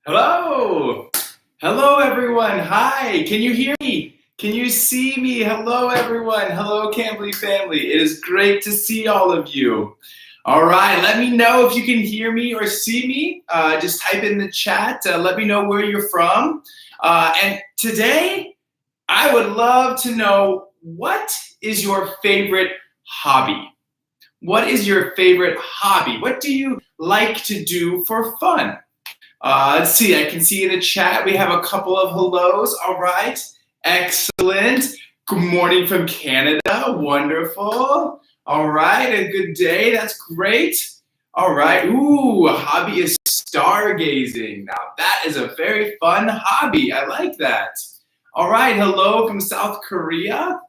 Hello. Hello, everyone. Hi. Can you hear me? Can you see me? Hello, everyone. Hello, Cambly family. It is great to see all of you. All right. Let me know if you can hear me or see me. Just type in the chat. Let me know where you're from. And today, I would love to know, what is your favorite hobby? What is your favorite hobby? What do you like to do for fun? Let's see, I can see in the chat we have a couple of hellos. All right, excellent. Good morning from Canada. Wonderful. All right, a good day. That's great. All right. Ooh, a hobby is stargazing. Now, that is a very fun hobby. I like that. All right, hello from South Korea.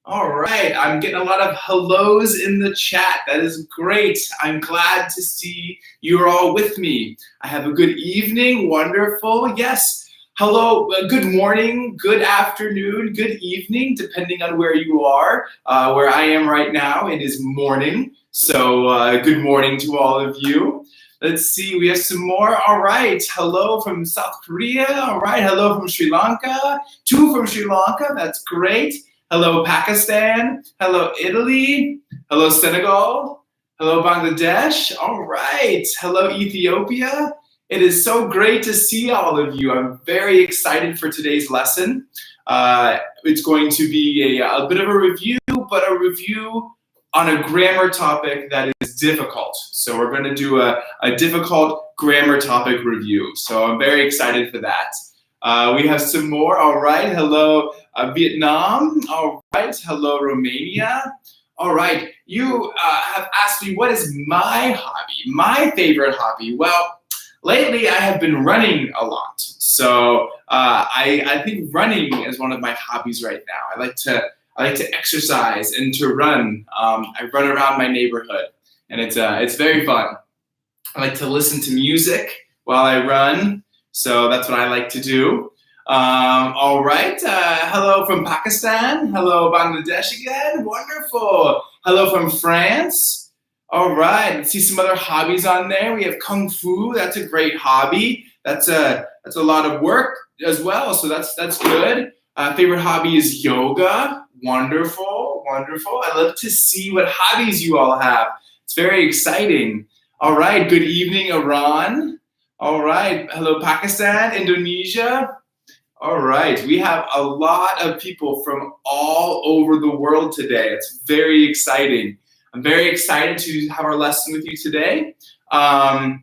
All right, I'm getting a lot of hellos in the chat. That is great. I'm glad to see you're all with me. I have a good evening. Wonderful. Yes. Hello. Good morning. Good afternoon. Good evening, depending on where you are. Where I am right now, it is morning. So good morning to all of you. Let's see. We have some more. All right. Hello from South Korea. All right. Hello from Sri Lanka. Two from Sri Lanka. That's great. Hello, Pakistan. Hello, Italy. Hello, Senegal. Hello, Bangladesh. All right. Hello, Ethiopia. It is so great to see all of you. I'm very excited for today's lesson. It's going to be a bit of a review, but a review on a grammar topic that is difficult. So we're going to do a difficult grammar topic review. So I'm very excited for that. We have some more. All right. Hello, Vietnam. All right. Hello, Romania. All right. You have asked me, what is my hobby? My favorite hobby? Well, lately I have been running a lot. So I think running is one of my hobbies right now. I like to exercise and to run. I run around my neighborhood, and it's very fun. I like to listen to music while I run. So that's what I like to do. All right. Hello from Pakistan. Hello, Bangladesh again. Wonderful. Hello from France. All right. Let's see some other hobbies on there. We have Kung Fu. That's a great hobby. That's a lot of work as well. So that's good. Favorite hobby is yoga. Wonderful. Wonderful. I love to see what hobbies you all have. It's very exciting. All right. Good evening, Iran. All right. Hello, Pakistan, Indonesia. All right. We have a lot of people from all over the world today. It's very exciting. I'm very excited to have our lesson with you today. As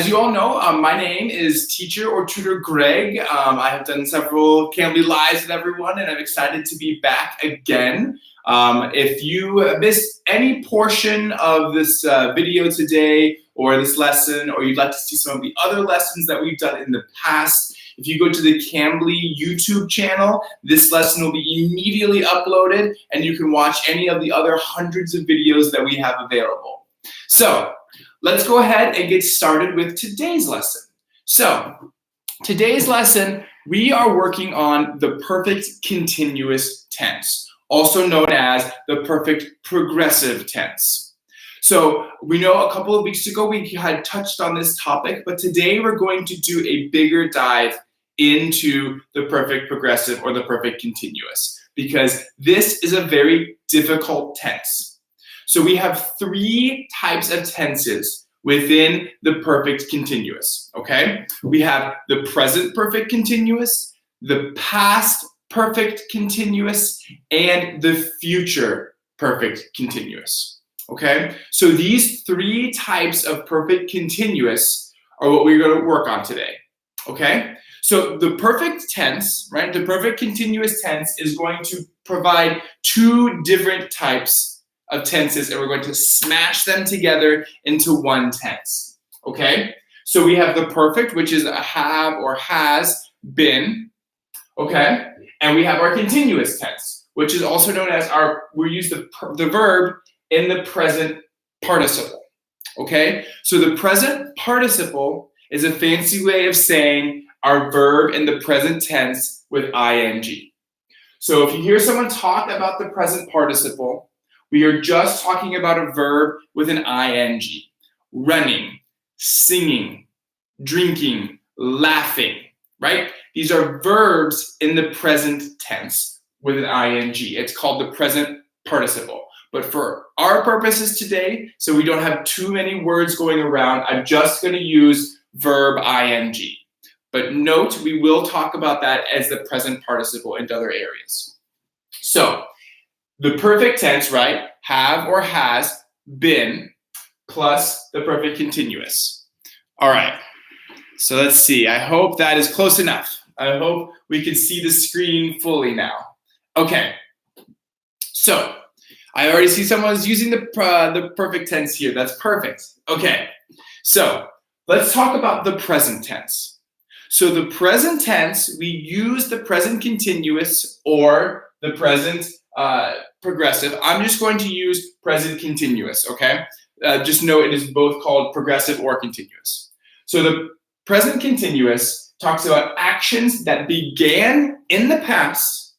you all know, my name is Teacher or Tutor Greg. I have done several Cambly Lives with everyone, and I'm excited to be back again. If you missed any portion of this video today or this lesson, or you'd like to see some of the other lessons that we've done in the past, if you go to the Cambly YouTube channel, this lesson will be immediately uploaded, and you can watch any of the other hundreds of videos that we have available. So let's go ahead and get started with today's lesson. So today's lesson, we are working on the perfect continuous tense, also known as the perfect progressive tense. So we know a couple of weeks ago we had touched on this topic, but today we're going to do a bigger dive into the perfect progressive or the perfect continuous, because this is a very difficult tense. So we have three types of tenses within the perfect continuous, okay? We have the present perfect continuous, the past perfect continuous, and the future perfect continuous, okay? So these three types of perfect continuous are what we're going to work on today, okay? So the perfect tense, right, the perfect continuous tense is going to provide two different types of tenses, and we're going to smash them together into one tense, okay? So we have the perfect, which is a have or has been, okay? And we have our continuous tense, which is also known as we use the verb in the present participle, okay? So the present participle is a fancy way of saying our verb in the present tense with ing. So if you hear someone talk about the present participle, we are just talking about a verb with an ing. Running, singing, drinking, laughing, right? These are verbs in the present tense with an ing. It's called the present participle. But for our purposes today, so we don't have too many words going around, I'm just going to use verb ing. But note, we will talk about that as the present participle in other areas. So the perfect tense, right? Have or has been plus the perfect continuous. All right. So let's see. I hope that is close enough. I hope we can see the screen fully now. Okay. So I already see someone's using the perfect tense here. That's perfect. Okay. So let's talk about the present tense. So the present tense, we use the present continuous or the present progressive. I'm just going to use present continuous, okay? Just know it is both called progressive or continuous. So the present continuous talks about actions that began in the past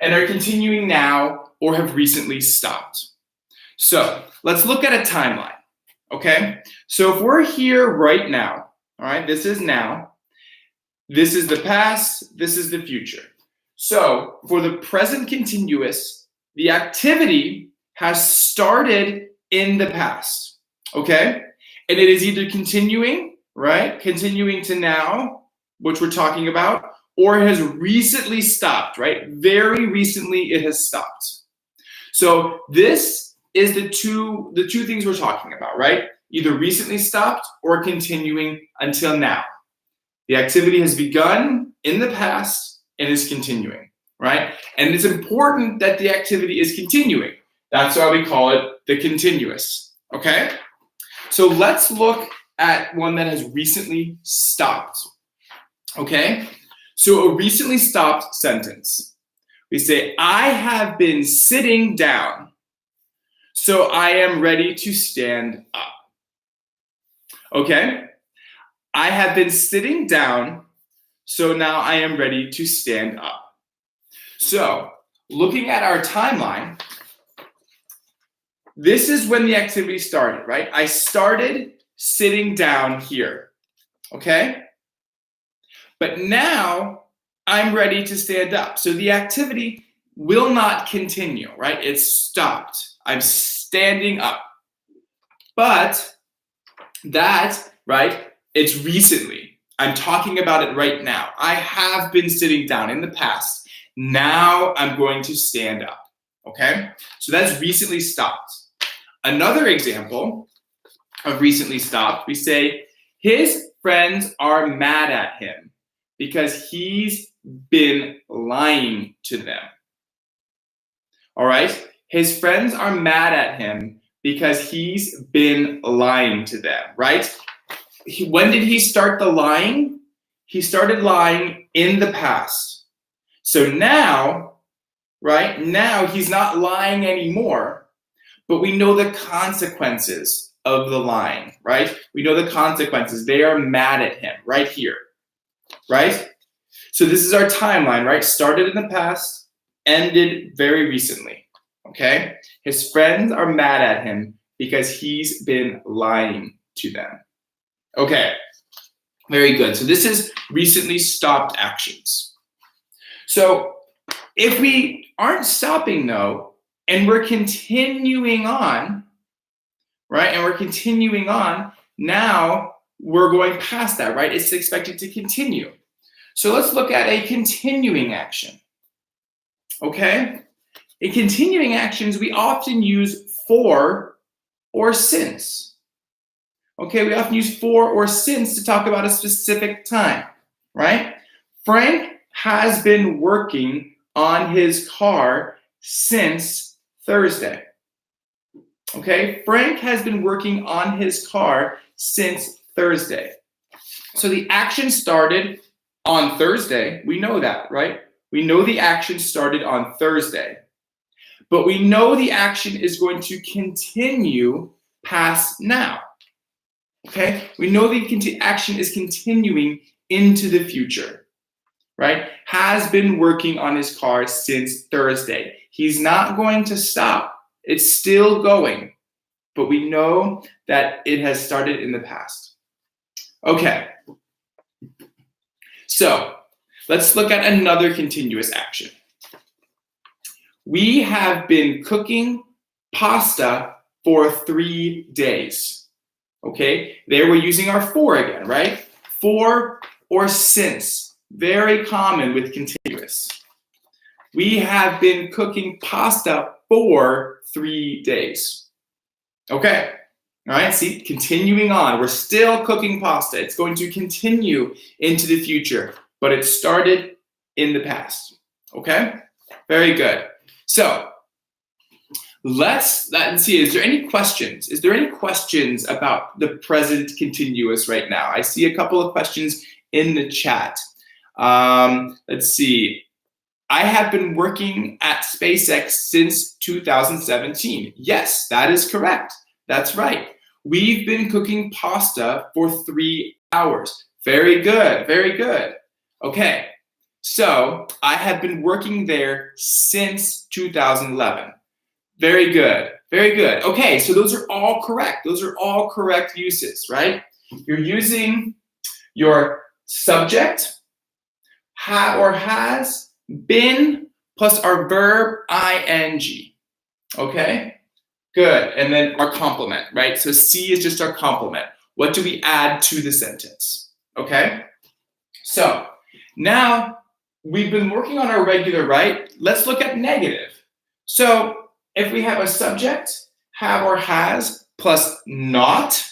and are continuing now or have recently stopped. So let's look at a timeline, okay? So if we're here right now, all right, this is now, this is the past, this is the future. So for the present continuous, the activity has started in the past, okay? And it is either continuing, right? Continuing to now, which we're talking about, or it has recently stopped, right? Very recently it has stopped. So this is the two things we're talking about, right? Either recently stopped or continuing until now. The activity has begun in the past and is continuing, right? And it's important that the activity is continuing. That's why we call it the continuous, okay? So let's look at one that has recently stopped, okay? So a recently stopped sentence. We say, I have been sitting down, so I am ready to stand up. Okay? I have been sitting down, so now I am ready to stand up. So, looking at our timeline, this is when the activity started, right? I started sitting down here, okay? But now I'm ready to stand up. So the activity will not continue, right? It's stopped. I'm standing up. But that, right, it's recently. I'm talking about it right now. I have been sitting down in the past. Now I'm going to stand up, okay? So that's recently stopped. Another example of recently stopped, we say, his friends are mad at him because he's been lying to them. All right? His friends are mad at him because he's been lying to them, right? When did he start the lying? He started lying in the past. So now, right, now he's not lying anymore, but we know the consequences of the lying, right? We know the consequences. They are mad at him right here, right? So this is our timeline, right? Started in the past, ended very recently, okay? His friends are mad at him because he's been lying to them. Okay, very good. So this is recently stopped actions. So if we aren't stopping though, and we're continuing on, right? And we're continuing on, now we're going past that, right? It's expected to continue. So let's look at a continuing action, okay? In continuing actions, we often use for or since. Okay, we often use for or since to talk about a specific time, right? Frank has been working on his car since Thursday. Okay, Frank has been working on his car since Thursday. So the action started on Thursday. We know that, right? We know the action started on Thursday. But we know the action is going to continue past now. Okay? We know the action is continuing into the future, right? Has been working on his car since Thursday. He's not going to stop. It's still going. But we know that it has started in the past. Okay. So let's look at another continuous action. We have been cooking pasta for 3 days. Okay, there we're using our for again, right? For or since, very common with continuous. We have been cooking pasta for 3 days. Okay, all right, see, continuing on. We're still cooking pasta. It's going to continue into the future, but it started in the past. Okay, very good. So let's see, is there any questions? Is there any questions about the present continuous right now? I see a couple of questions in the chat. Let's see. I have been working at SpaceX since 2017. Yes, that is correct. That's right. We've been cooking pasta for 3 hours. Very good, very good. Okay, so I have been working there since 2011. Very good, very good. Okay, so those are all correct. Those are all correct uses, right? You're using your subject, have or has, been, plus our verb ing. Okay, good. And then our complement, right? So C is just our complement. What do we add to the sentence? Okay, so now we've been working on our regular, right? Let's look at negative. So if we have a subject, have or has, plus not,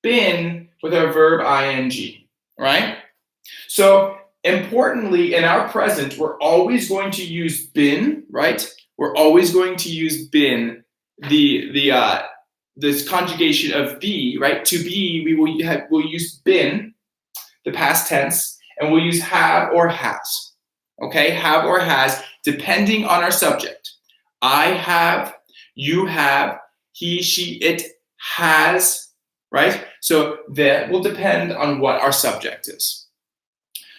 been with our verb ing, right? So importantly, in our present, we're always going to use been, right? We're always going to use been, this conjugation of be, right? To be, we'll use been, the past tense, and we'll use have or has. Okay, have or has, depending on our subject. I have, you have, he, she, it has, right? So that will depend on what our subject is.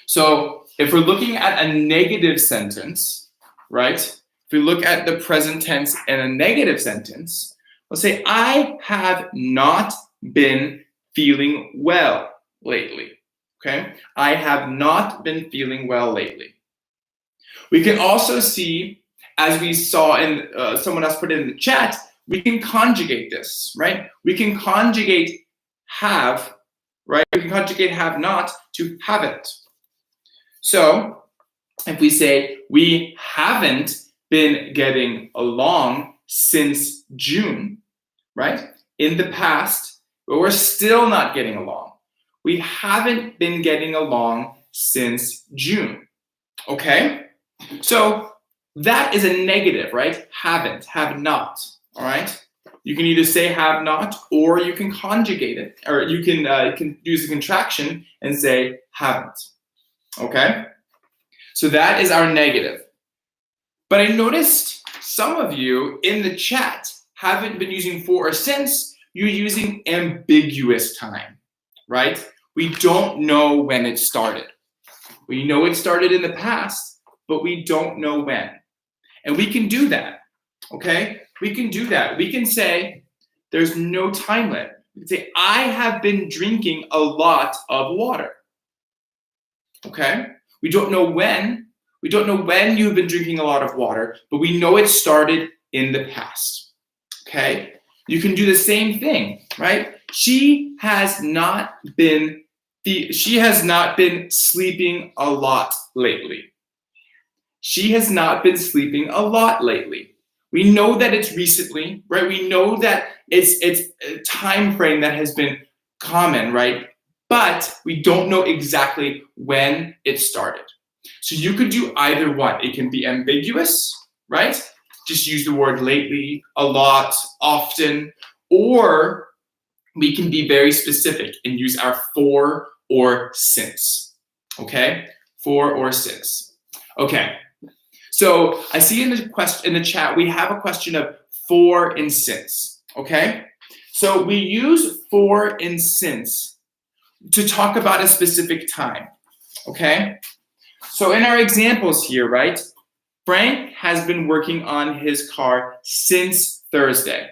So if we're looking at a negative sentence, right? If we look at the present tense in a negative sentence, let's say, I have not been feeling well lately. Okay, I have not been feeling well lately. We can also see, as we saw in someone else put it in the chat, we can conjugate this, right? We can conjugate have, right? We can conjugate have not to haven't. So if we say we haven't been getting along since June, right? In the past, but we're still not getting along. We haven't been getting along since June. Okay? So that is a negative, right? Haven't, have not. All right? You can either say have not, or you can conjugate it, or you can use a contraction and say haven't. Okay? So that is our negative. But I noticed some of you in the chat haven't been using for or since. You're using ambiguous time, right? We don't know when it started. We know it started in the past, but we don't know when. And we can do that, okay? We can do that. We can say there's no time limit. We can say, I have been drinking a lot of water, okay? We don't know when. We don't know when you've been drinking a lot of water, but we know it started in the past, okay? You can do the same thing, right? She has not been sleeping a lot lately. She has not been sleeping a lot lately. We know that it's recently, right? We know that it's a time frame that has been common, right? But we don't know exactly when it started. So you could do either one. It can be ambiguous, right? Just use the word lately, a lot, often, or we can be very specific and use our for or since, okay? For or since. Okay, so I see in the chat, we have a question of for and since, okay? So we use for and since to talk about a specific time, okay? So in our examples here, right? Frank has been working on his car since Thursday.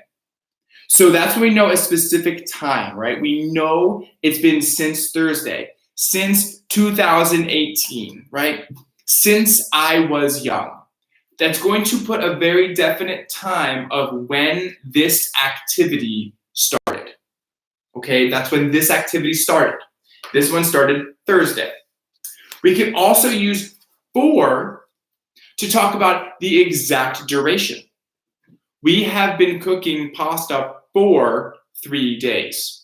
So that's when we know a specific time, right? We know it's been since Thursday, since 2018, right? Since I was young. That's going to put a very definite time of when this activity started. Okay, that's when this activity started. This one started Thursday. We can also use for to talk about the exact duration. We have been cooking pasta for 3 days.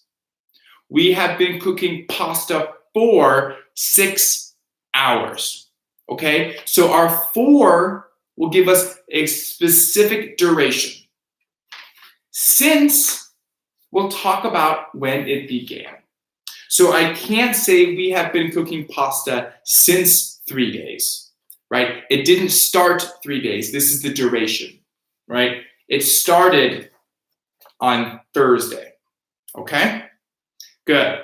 We have been cooking pasta for 6 hours. Okay, so our for will give us a specific duration. Since we'll talk about when it began. So I can't say we have been cooking pasta since 3 days, right? It didn't start 3 days. This is the duration, right? It started on Thursday, okay? Good.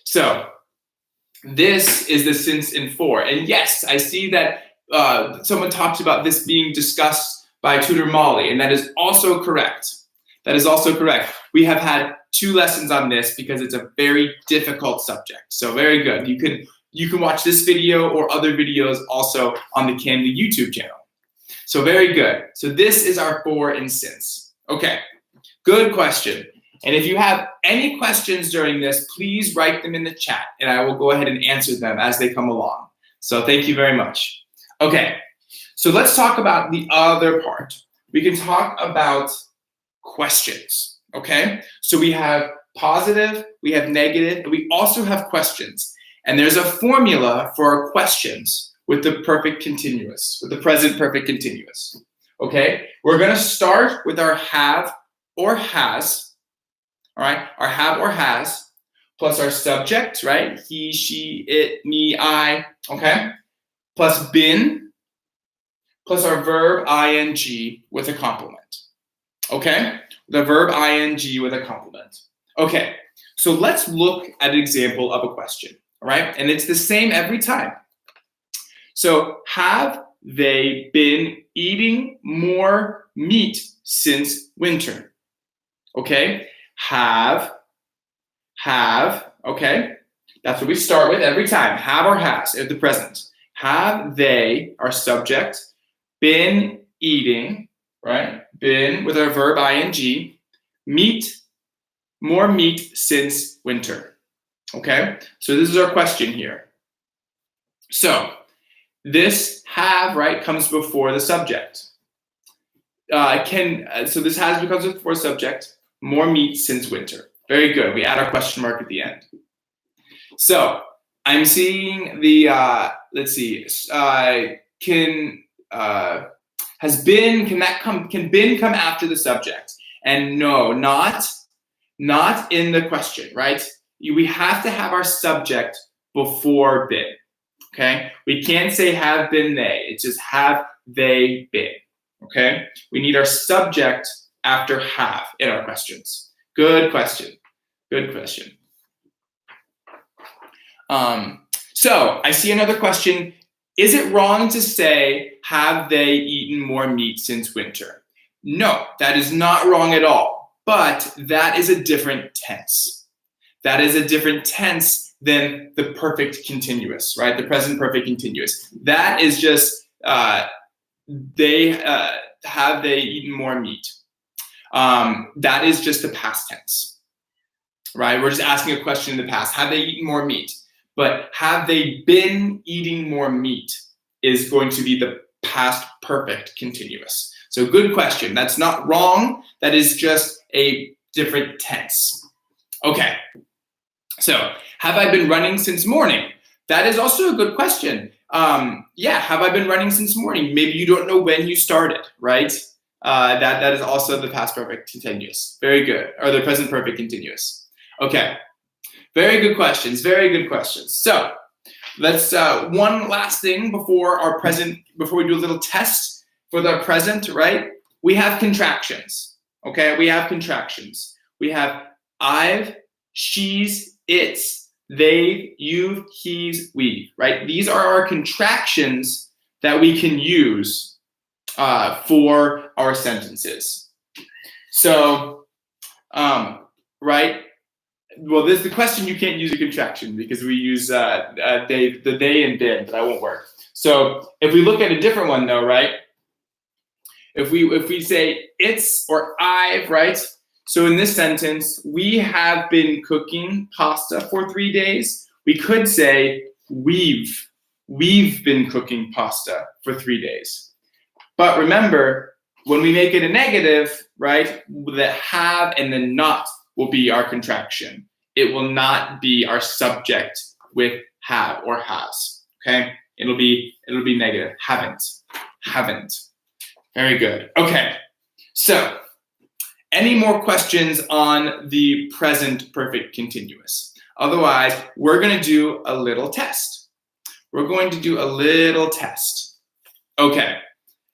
So this is the since and for. And yes, I see that someone talked about this being discussed by Tutor Molly, and that is also correct. That is also correct. We have had 2 lessons on this because it's a very difficult subject. So very good. You can watch this video or other videos also on the Cambly YouTube channel. So very good. So this is our for and since. Okay, good question. And if you have any questions during this, please write them in the chat and I will go ahead and answer them as they come along. So thank you very much. Okay, so let's talk about the other part. We can talk about questions, okay? So we have positive, we have negative, and we also have questions. And there's a formula for our questions with the perfect continuous, with the present perfect continuous, okay? We're gonna start with our have or has, all right? Our have or has, plus our subject, right? He, she, it, me, I, okay? Plus been, plus our verb ing with a complement, okay? The verb ing with a complement. Okay, so let's look at an example of a question, all right? And it's the same every time. So have they been eating more meat since winter? Okay, have, okay? That's what we start with every time, have or has at the present. Have they, our subject, been eating, right? Been with our verb ing, more meat since winter. Okay, so this is our question here. So this have, right, comes before the subject. So this has becomes before subject, more meat since winter. Very good. We add our question mark at the end. So I'm seeing the let's see. Can been come after the subject? And no, not in the question, right? We have to have our subject before been. Okay? We can't say have been they. It's just have they been. Okay? We need our subject after have in our questions. Good question. Good question. So I see another question. Is it wrong to say, have they eaten more meat since winter? No, that is not wrong at all. But that is a different tense. That is a different tense than the perfect continuous, right? The present perfect continuous. That is just have they eaten more meat? That is just the past tense, right? We're just asking a question in the past. Have they eaten more meat? But have they been eating more meat is going to be the past perfect continuous. So good question. That's not wrong. That is just a different tense. Okay. So have I been running since morning? That is also a good question. Yeah, have I been running since morning? Maybe you don't know when you started, right? That is also the past perfect continuous. Very good. Or the present perfect continuous. Okay. Very good questions. Very good questions. So let's one last thing before we do a little test for the present, right? We have contractions. Okay, we have contractions. We have I've, she's, it's, they, you've, he's, we, right? These are our contractions that we can use for our sentences. So right? Well, this is the question. You can't use a contraction because we use the they and been, but that won't work. So if we look at a different one though, right? If we say it's or I've, right? So in this sentence, we have been cooking pasta for 3 days. We could say we've been cooking pasta for 3 days. But remember, when we make it a negative, right, the have and the not will be our contraction. It will not be our subject with have or has, okay? It'll be negative, haven't. Very good. Okay, so any more questions on the present perfect continuous? Otherwise, we're gonna do a little test. Okay,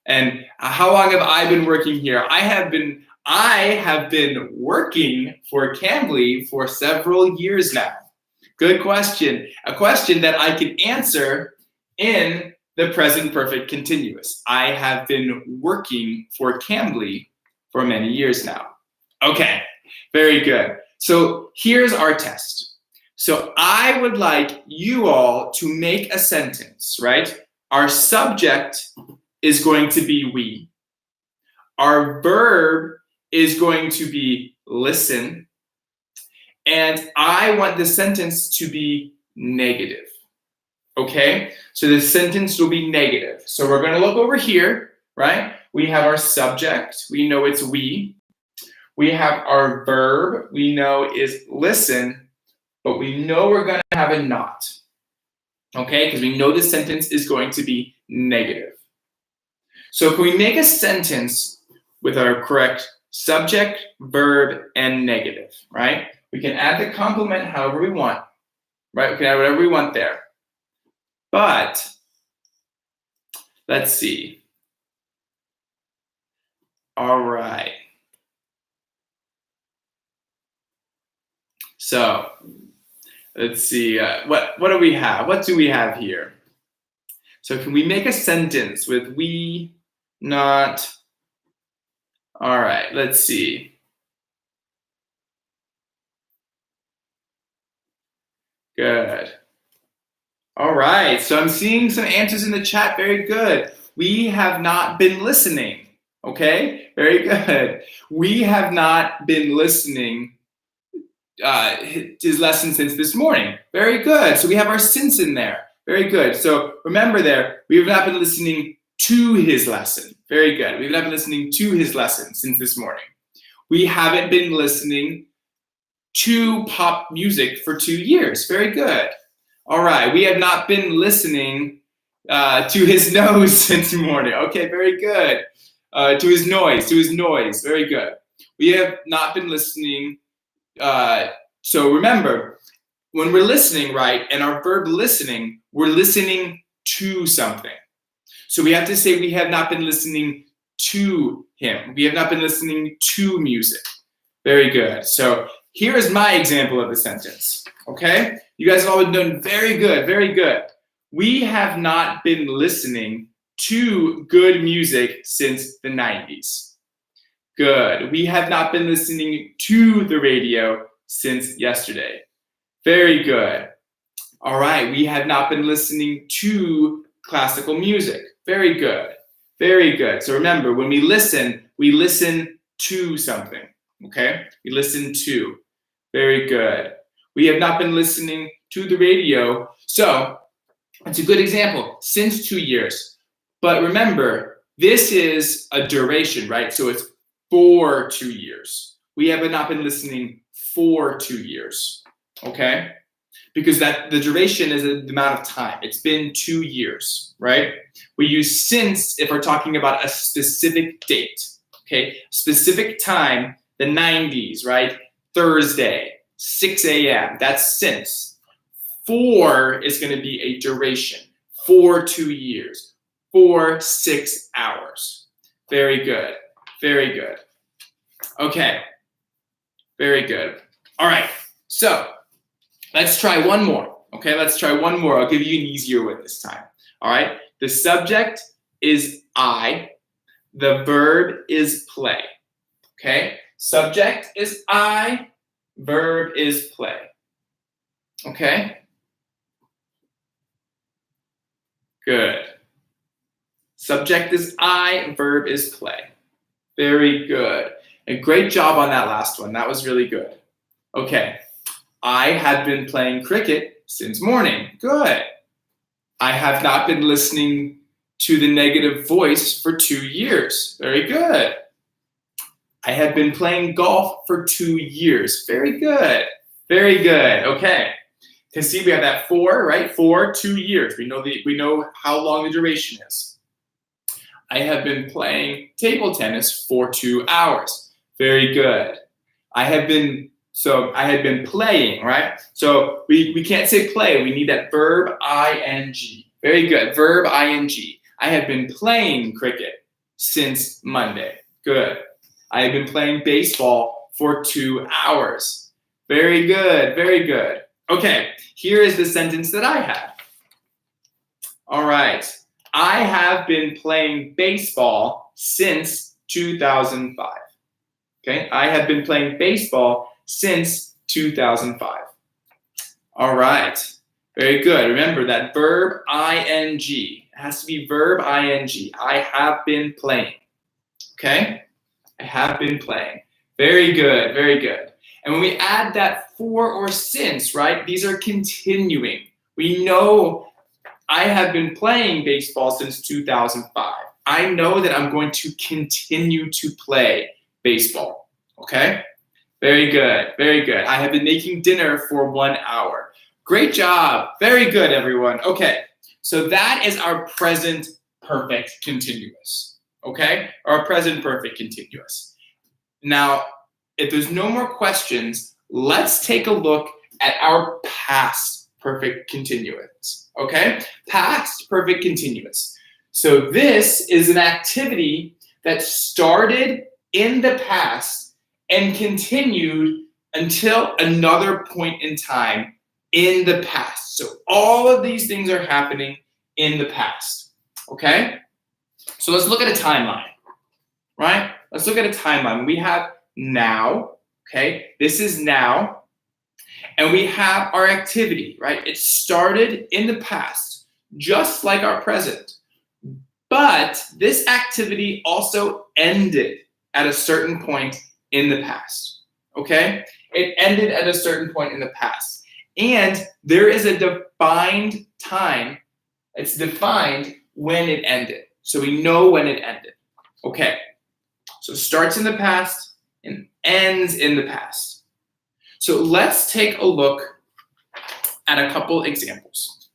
and how long have I been working here? I have been working for Cambly for several years now. Good question. A question that I can answer in the present perfect continuous. I have been working for Cambly for many years now. Okay, very good. So here's our test. So I would like you all to make a sentence, right? Our subject is going to be we. Our verb is going to be listen. And I want the sentence to be negative. Okay? So the sentence will be negative. So we're going to look over here, right? We have our subject. We know it's we. We have our verb. We know is listen. But we know we're going to have a not. Okay? Because we know the sentence is going to be negative. So can we make a sentence with our correct subject, verb, and negative, right? We can add the complement however we want, right? We can add whatever we want there. But let's see. All right. So let's see. What do we have? What do we have here? So can we make a sentence with we, not? All right, let's see. Good. All right, so I'm seeing some answers in the chat. Very good. We have not been listening. Okay, very good. We have not been listening his lesson since this morning. Very good. So we have our since in there. Very good. So remember there, we have not been listening to his lesson. Very good. We have not been listening to his lesson since this morning. We haven't been listening to pop music for 2 years. Very good. All right. We have not been listening to his nose since morning. Okay, very good. To his noise. Very good. We have not been listening. So remember, when we're listening, right, and our verb listening, we're listening to something. So we have to say we have not been listening to him. We have not been listening to music. Very good. So here is my example of the sentence. Okay? You guys have all been doing very good, very good. We have not been listening to good music since the 90s. Good. We have not been listening to the radio since yesterday. Very good. All right. We have not been listening to classical music. Very good. Very good. So remember, when we listen to something. Okay? We listen to. Very good. We have not been listening to the radio. So it's a good example. Since 2 years. But remember, this is a duration, right? So it's for 2 years. We have not been listening for 2 years. Okay? Because the duration is the amount of time. It's been 2 years, right? We use since if we're talking about a specific date, okay? Specific time, the 90s, right? Thursday, 6 a.m., that's since. For is gonna be a duration, for 2 years, for 6 hours. Very good, very good. Okay, very good. All right, so let's try one more, okay? Let's try one more. I'll give you an easier one this time, all right? The subject is I. The verb is play, okay? Subject is I, verb is play. Okay? Good. Subject is I, verb is play. Very good. And great job on that last one. That was really good. Okay. I have been playing cricket since morning. Good. I have not been listening to the negative voice for 2 years. Very good. I have been playing golf for 2 years. Very good. Very good. Okay. To see, we have that 4, right? 4, 2 years. We know how long the duration is. I have been playing table tennis for 2 hours. Very good. I had been playing, right? So we can't say play. We need that verb ing. Very good. Verb ing. I have been playing cricket since Monday. Good. I have been playing baseball for 2 hours. Very good. Very good. Okay, here is the sentence that I had. All right. I have been playing baseball since 2005. Okay, I have been playing baseball since 2005. All right, very good. Remember that verb ing. It has to be verb ing. I have been playing. Okay, I have been playing. Very good, very good. And when we add that for or since, right, these are continuing. We know I have been playing baseball since 2005. I know that I'm going to continue to play baseball. Okay? Very good. Very good. I have been making dinner for 1 hour. Great job. Very good, everyone. Okay. So that is our present perfect continuous. Okay? Our present perfect continuous. Now, if there's no more questions, let's take a look at our past perfect continuous. Okay? Past perfect continuous. So this is an activity that started in the past and continued until another point in time in the past. So all of these things are happening in the past. Okay? So let's look at a timeline. Right? Let's look at a timeline. We have now, okay? This is now. And we have our activity, right? It started in the past, just like our present. But this activity also ended at a certain point in the past, okay? It ended at a certain point in the past. And there is a defined time. It's defined when it ended. So we know when it ended, okay? So it starts in the past and ends in the past. So let's take a look at a couple examples.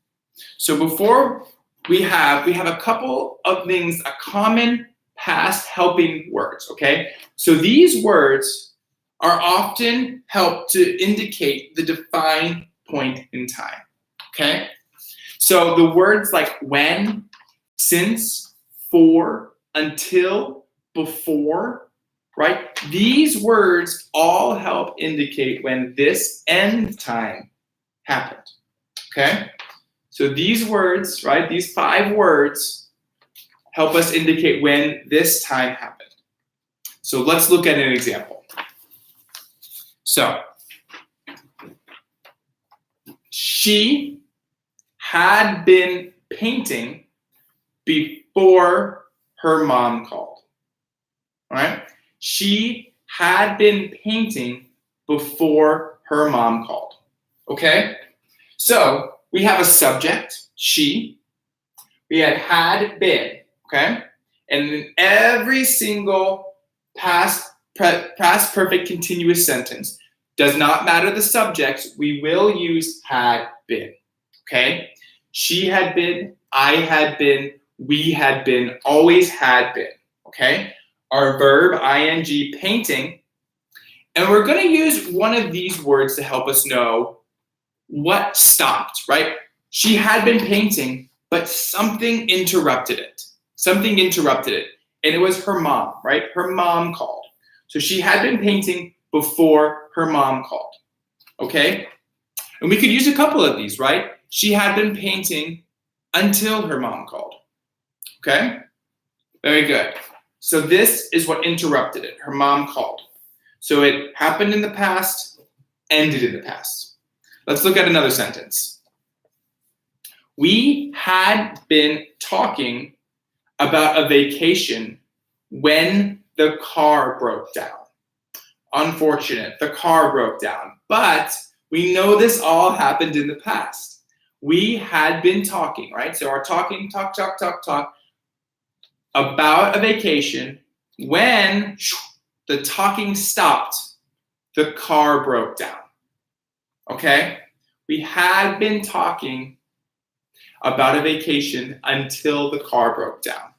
So before we have a couple of things, a common past helping words, okay? So these words are often helped to indicate the defined point in time, okay? So the words like when, since, for, until, before, right? These words all help indicate when this end time happened, okay? So these words, right, these 5 words help us indicate when this time happened. So let's look at an example. So, she had been painting before her mom called, all right? She had been painting before her mom called, okay? So we have a subject, she. We had been, okay? And in every single past perfect continuous sentence, does not matter the subject, we will use had been, okay? She had been, I had been, we had been, always had been, okay? Our verb, ing, painting. And we're going to use one of these words to help us know what stopped, right? She had been painting, but something interrupted it. Something interrupted it. And it was her mom, right? Her mom called. So she had been painting before her mom called, okay? And we could use a couple of these, right? She had been painting until her mom called, okay? Very good. So this is what interrupted it. Her mom called. So it happened in the past, ended in the past. Let's look at another sentence. We had been talking about a vacation when the car broke down. Unfortunate, the car broke down. But we know this all happened in the past. We had been talking, right? So our talk about a vacation when the talking stopped, the car broke down. Okay? We had been talking about a vacation until the car broke down.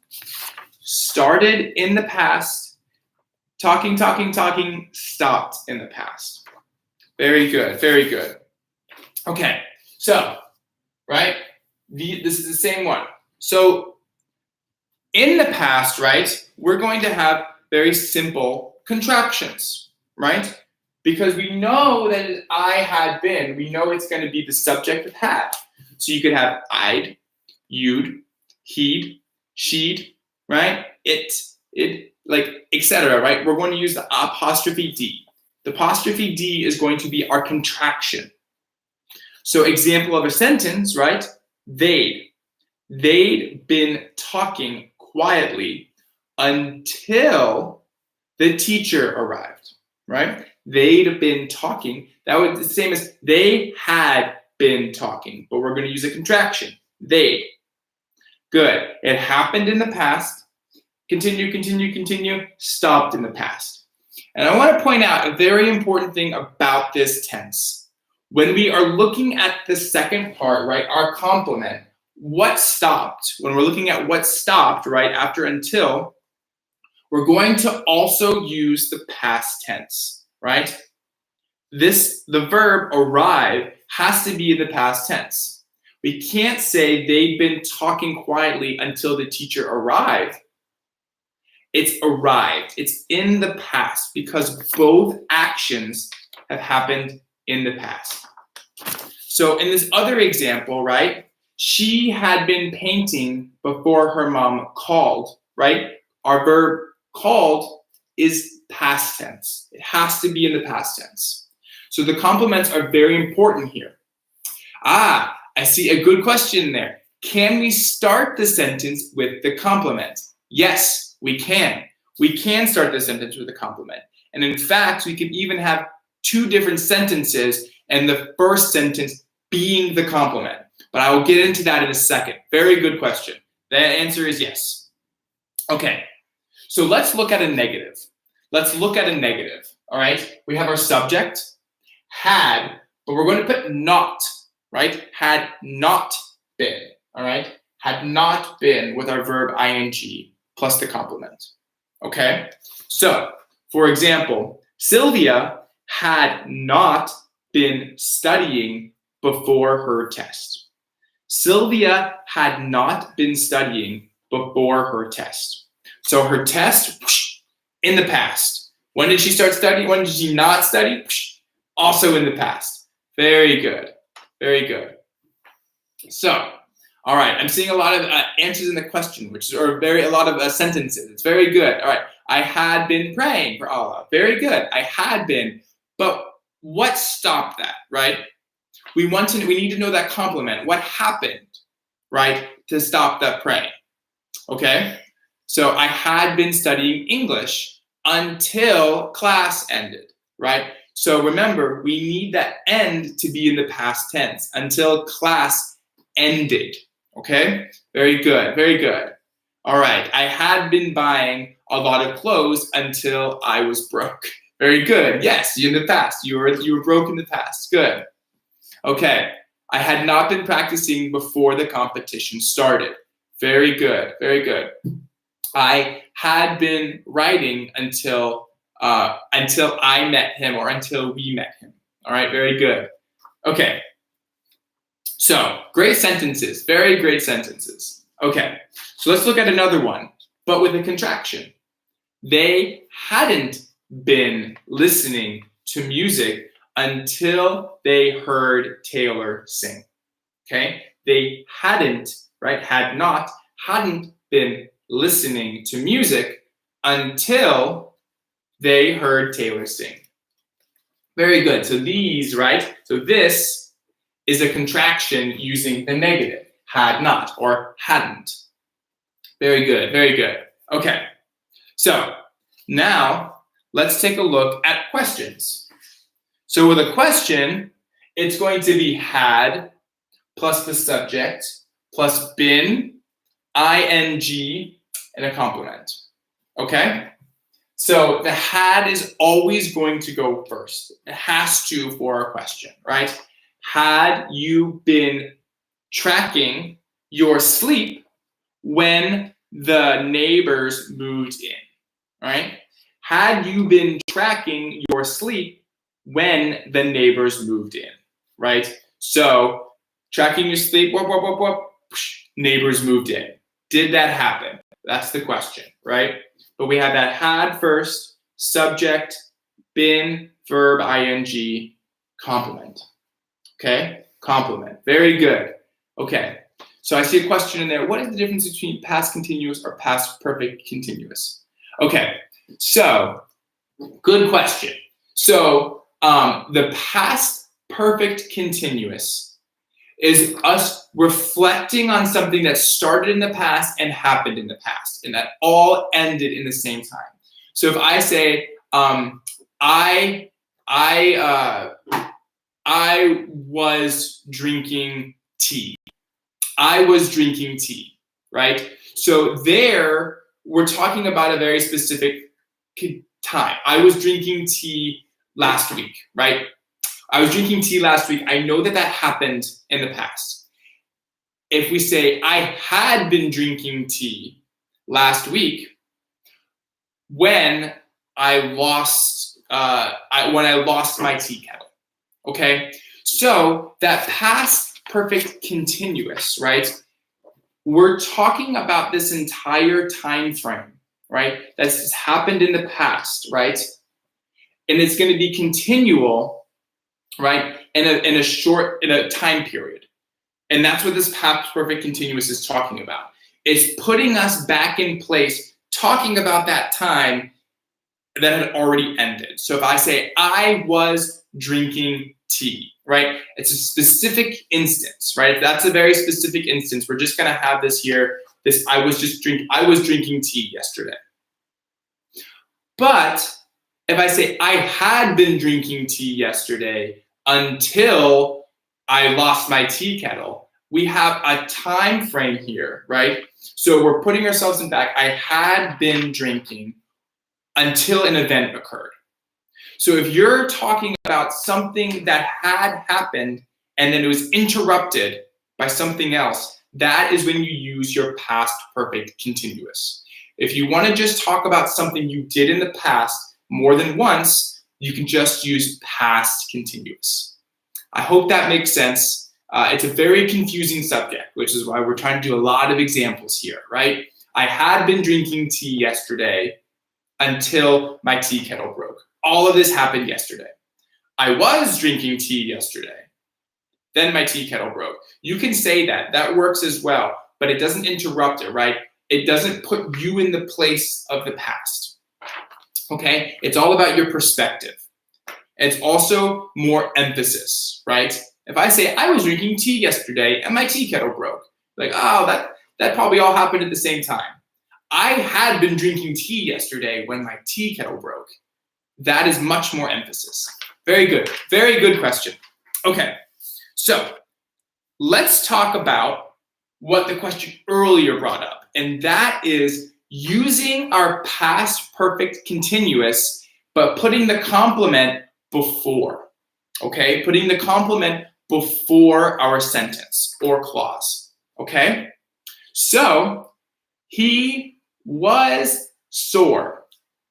Started in the past, talking, stopped in the past. Very good, very good. Okay, so, right, this is the same one. So, in the past, right, we're going to have very simple contractions, right? Because we know that I had been, we know it's going to be the subject of had. So you could have I'd, you'd, he'd, she'd, right? It, like, etc., right? We're going to use the apostrophe D. The apostrophe D is going to be our contraction. So example of a sentence, right? They'd been talking quietly until the teacher arrived, right? They'd been talking. That was the same as they had been talking, but we're going to use a contraction. They'd. Good. It happened in the past. Continue. Stopped in the past. And I want to point out a very important thing about this tense. When we are looking at the second part, right, our complement, what stopped, when we're looking at what stopped, right, after until, we're going to also use the past tense, right? The verb arrive has to be in the past tense. We can't say they'd been talking quietly until the teacher arrived. It's arrived. It's in the past because both actions have happened in the past. So in this other example, right, she had been painting before her mom called, right? Our verb called is past tense. It has to be in the past tense. So the complements are very important here. I see a good question there. Can we start the sentence with the complement? Yes, we can. We can start the sentence with a complement. And in fact, we can even have two different sentences and the first sentence being the complement. But I will get into that in a second. Very good question. The answer is yes. Okay, so let's look at a negative. Let's look at a negative, all right? We have our subject, had, but we're going to put not, right? Had not been, all right? Had not been with our verb ing plus the complement, okay? So, for example, Sylvia had not been studying before her test. Sylvia had not been studying before her test. So her test, in the past. When did she start studying? When did she not study? Also in the past. Very good. Very good. So, all right, I'm seeing a lot of answers in the question, which are a lot of sentences. It's very good. All right, I had been praying for Allah. Very good. I had been. But what stopped that, right? We need to know that complement. What happened, right, to stop that praying? Okay? So I had been studying English until class ended, right? So remember, we need that end to be in the past tense, until class ended, okay? Very good, very good. All right, I had been buying a lot of clothes until I was broke. Very good, yes, in the past. You were broke in the past, good. Okay, I had not been practicing before the competition started. Very good, very good. I had been writing until I met him or until we met him. All right, very good. Okay, so great sentences, very great sentences. Okay, so let's look at another one, but with a contraction. They hadn't been listening to music until they heard Taylor sing. Okay, they hadn't, right, hadn't been listening to music until They heard Taylor sing. Very good. So these, right? So this is a contraction using the negative, had not or hadn't. Very good, very good. Okay, so now let's take a look at questions. So with a question, it's going to be had plus the subject plus been, ing, and a complement. Okay? So the had is always going to go first. It has to for a question, right? Had you been tracking your sleep when the neighbors moved in, right? Had you been tracking your sleep when the neighbors moved in, right? So tracking your sleep, neighbors moved in. Did that happen? That's the question, right? But we have that had first, subject, been, verb, ing, complement. Okay, complement. Very good. Okay, so I see a question in there. What is the difference between past continuous or past perfect continuous? Okay, so good question. So the past perfect continuous is us reflecting on something that started in the past and happened in the past, and that all ended in the same time. So if I say, I was drinking tea. I was drinking tea, right? So there, we're talking about a very specific time. I was drinking tea last week, right? I was drinking tea last week. I know that that happened in the past. If we say, I had been drinking tea last week when I lost my tea kettle, okay? So that past perfect continuous, right? We're talking about this entire time frame, right? That's happened in the past, right? And it's going to be continual, right? In a time period. And that's what this past perfect continuous is talking about. It's putting us back in place, talking about that time that had already ended. So if I say, I was drinking tea, right? It's a specific instance, right? That's a very specific instance. We're just gonna have this here, I was drinking tea yesterday. But if I say, I had been drinking tea yesterday until I lost my tea kettle, we have a time frame here, right? So we're putting ourselves in back. I had been drinking until an event occurred. So if you're talking about something that had happened and then it was interrupted by something else, that is when you use your past perfect continuous. If you want to just talk about something you did in the past more than once, you can just use past continuous. I hope that makes sense. It's a very confusing subject, which is why we're trying to do a lot of examples here, right? I had been drinking tea yesterday until my tea kettle broke. All of this happened yesterday. I was drinking tea yesterday. Then my tea kettle broke. You can say that. That works as well, but it doesn't interrupt it, right? It doesn't put you in the place of the past. Okay? It's all about your perspective. It's also more emphasis, right? If I say, I was drinking tea yesterday and my tea kettle broke, like, oh, that probably all happened at the same time. I had been drinking tea yesterday when my tea kettle broke. That is much more emphasis. Very good question. Okay, so let's talk about what the question earlier brought up, and that is using our past perfect continuous, but putting the complement before, okay? Putting the complement before our sentence or clause, okay? So, he was sore.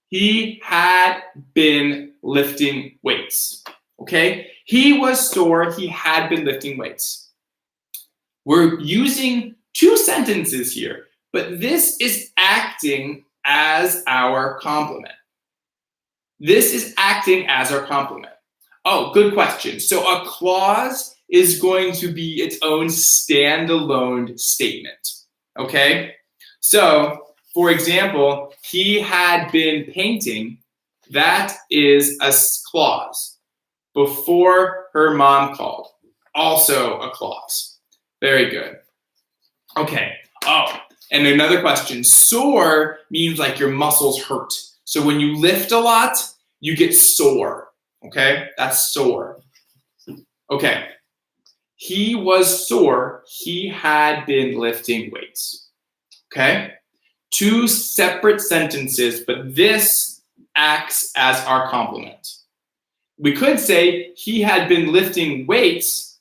He had been lifting weights, okay? He was sore, he had been lifting weights. We're using two sentences here, but this is acting as our complement. This is acting as our complement. Oh, good question. So a clause is going to be its own standalone statement, okay? So, for example, he had been painting That is a clause. Before her mom called. Also a clause. Very good. Okay. Oh, and another question. Sore means like your muscles hurt. So when you lift a lot, you get sore. Okay? That's sore. Okay. He was sore. He had been lifting weights. Okay? Two separate sentences, but this acts as our complement. We could say he had been lifting weights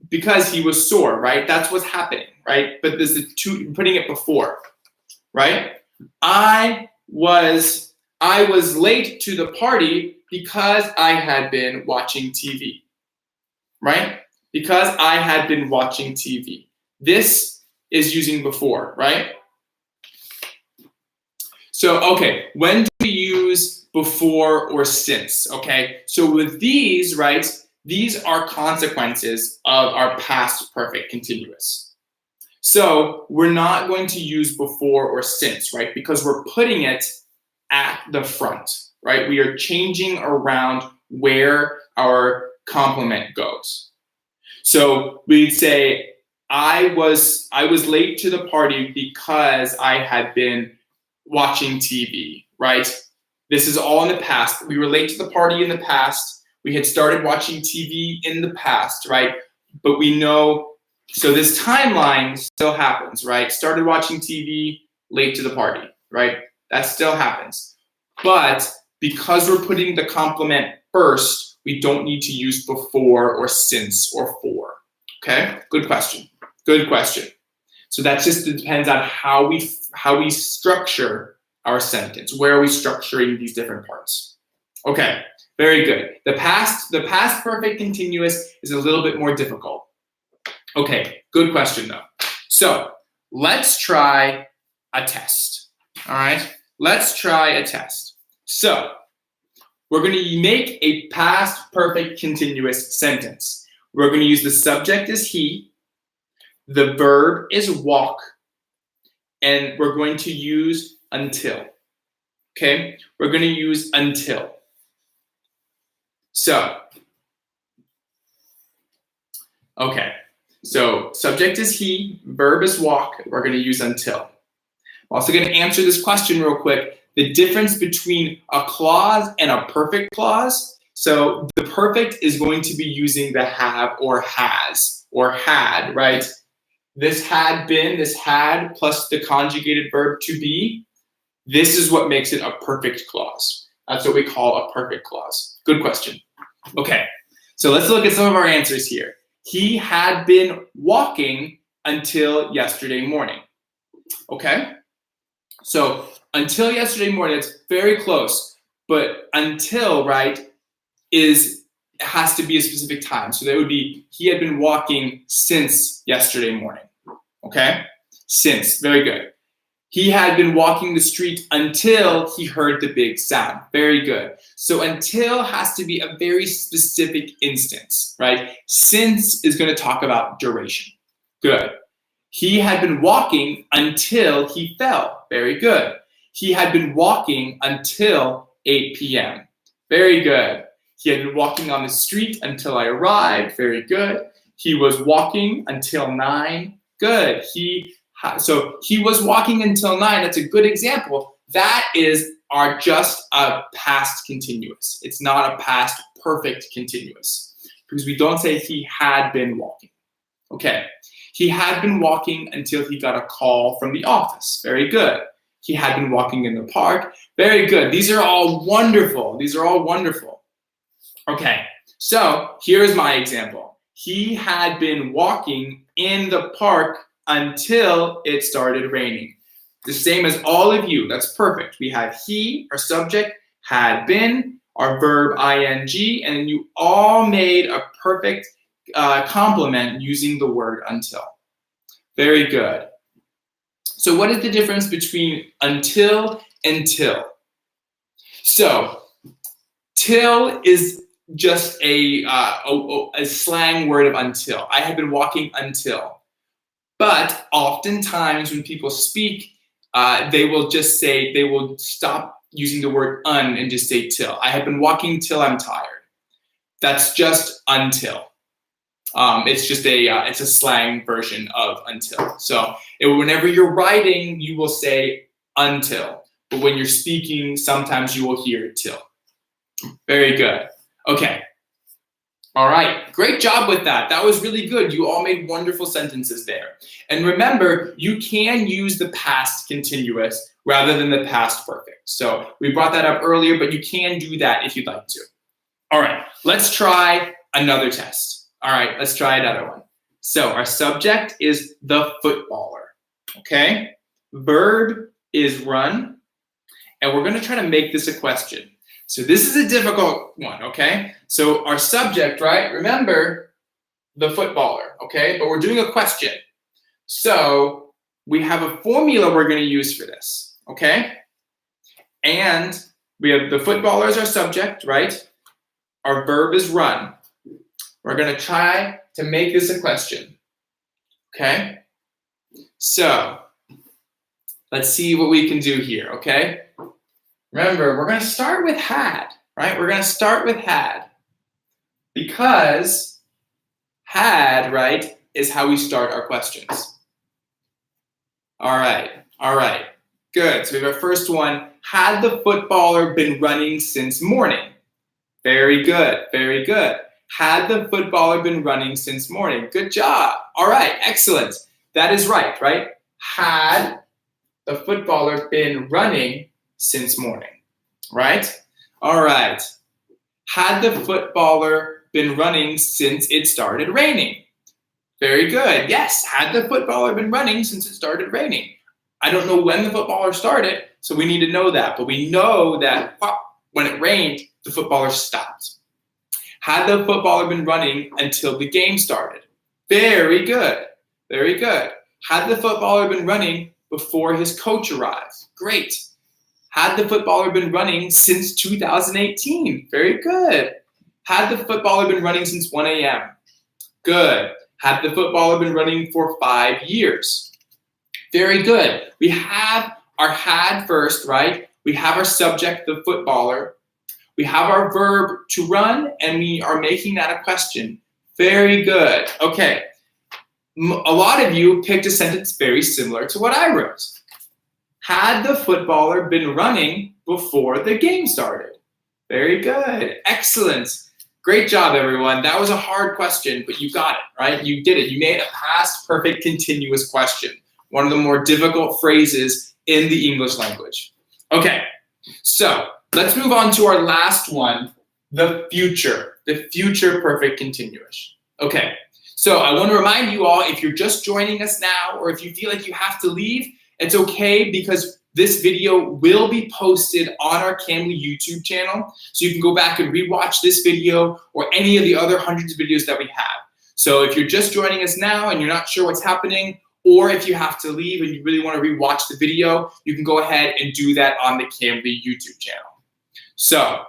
because he was sore, right? That's what's happening, right? But this is putting it before, right? I was late to the party because I had been watching TV, right? Because I had been watching TV. This is using before, right? So, okay, when do we use before or since, okay? So with these, right, these are consequences of our past perfect continuous. So we're not going to use before or since, right? Because we're putting it at the front, right? We are changing around where our complement goes. So we'd say, I was late to the party because I had been watching TV, right? This is all in the past. We were late to the party in the past. We had started watching TV in the past, right? But we know, so this timeline still happens, right? Started watching TV, late to the party, right? That still happens. But because we're putting the complement first, we don't need to use before or since or for. Okay? Good question. Good question. So that just depends on how we structure our sentence. Where are we structuring these different parts? Okay, very good. The past perfect continuous is a little bit more difficult. Okay, good question though. So let's try a test. All right, let's try a test. So we're going to make a past perfect continuous sentence. We're going to use the subject as he. The verb is walk, and we're going to use until. Okay, we're going to use until. So, okay, so subject is he, verb is walk, we're going to use until. I'm also going to answer this question real quick. The difference between a clause and a perfect clause. So the perfect is going to be using the have or has or had, right? This had been, this had plus the conjugated verb to be. This is what makes it a perfect clause. That's what we call a perfect clause. Good question. Okay, so let's look at some of our answers here. He had been walking until yesterday morning. Okay, so until yesterday morning, it's very close. But until, right, has to be a specific time. So that would be, he had been walking since yesterday morning. Okay, since, very good. He had been walking the street until he heard the big sound. Very good. So until has to be a very specific instance, right? Since is going to talk about duration. Good. He had been walking until he fell. Very good. He had been walking until 8 p.m. Very good. He had been walking on the street until I arrived. Very good. He was walking until 9. Good. So he was walking until 9. That's a good example. That is just a past continuous. It's not a past perfect continuous because we don't say he had been walking. Okay. He had been walking until he got a call from the office. Very good. He had been walking in the park. Very good. These are all wonderful. These are all wonderful. Okay. So here's my example. He had been walking in the park until it started raining. The same as all of you. That's perfect. We have he, our subject, had been, our verb ing, and then you all made a perfect complement using the word until. Very good. So what is the difference between until and till? So till is just a slang word of until. I have been walking until. But oftentimes when people speak, they will just say, they will stop using the word un and just say till. I have been walking till I'm tired. That's just until. It's just it's a slang version of until. So whenever you're writing, you will say until. But when you're speaking, sometimes you will hear till. Very good. Okay. All right. Great job with that. That was really good. You all made wonderful sentences there. And remember, you can use the past continuous rather than the past perfect. So we brought that up earlier, but you can do that if you'd like to. All right. Let's try another test. All right. Let's try another one. So our subject is the footballer. Okay. Verb is run. And we're going to try to make this a question. So this is a difficult one, okay? So our subject, right? Remember, the footballer, okay? But we're doing a question. So we have a formula we're going to use for this, okay? And we have the footballer as our subject, right? Our verb is run. We're going to try to make this a question, okay? So let's see what we can do here, okay? Remember, we're going to start with had, right? We're going to start with had because had, right, is how we start our questions. All right, good. So we have our first one. Had the footballer been running since morning? Very good, very good. Had the footballer been running since morning? Good job. All right, excellent. That is right, right? Had the footballer been running since morning, right? All right. Had the footballer been running since it started raining? Very good. Yes, had the footballer been running since it started raining? I don't know when the footballer started, so we need to know that. But we know that when it rained, the footballer stopped. Had the footballer been running until the game started? Very good. Very good. Had the footballer been running before his coach arrived? Great. Had the footballer been running since 2018? Very good. Had the footballer been running since 1 a.m.? Good. Had the footballer been running for 5 years? Very good. We have our had first, right? We have our subject, the footballer. We have our verb to run, and we are making that a question. Very good. Okay. A lot of you picked a sentence very similar to what I wrote. Had the footballer been running before the game started? Very good. Excellent. Great job, everyone. That was a hard question, but you got it, right? You did it. You made a past perfect continuous question. One of the more difficult phrases in the English language. Okay, so let's move on to our last one, the future perfect continuous. Okay, so I want to remind you all, if you're just joining us now, or if you feel like you have to leave, it's okay, because this video will be posted on our Cambly YouTube channel. So you can go back and rewatch this video or any of the other hundreds of videos that we have. So if you're just joining us now and you're not sure what's happening, or if you have to leave and you really want to rewatch the video, you can go ahead and do that on the Cambly YouTube channel. So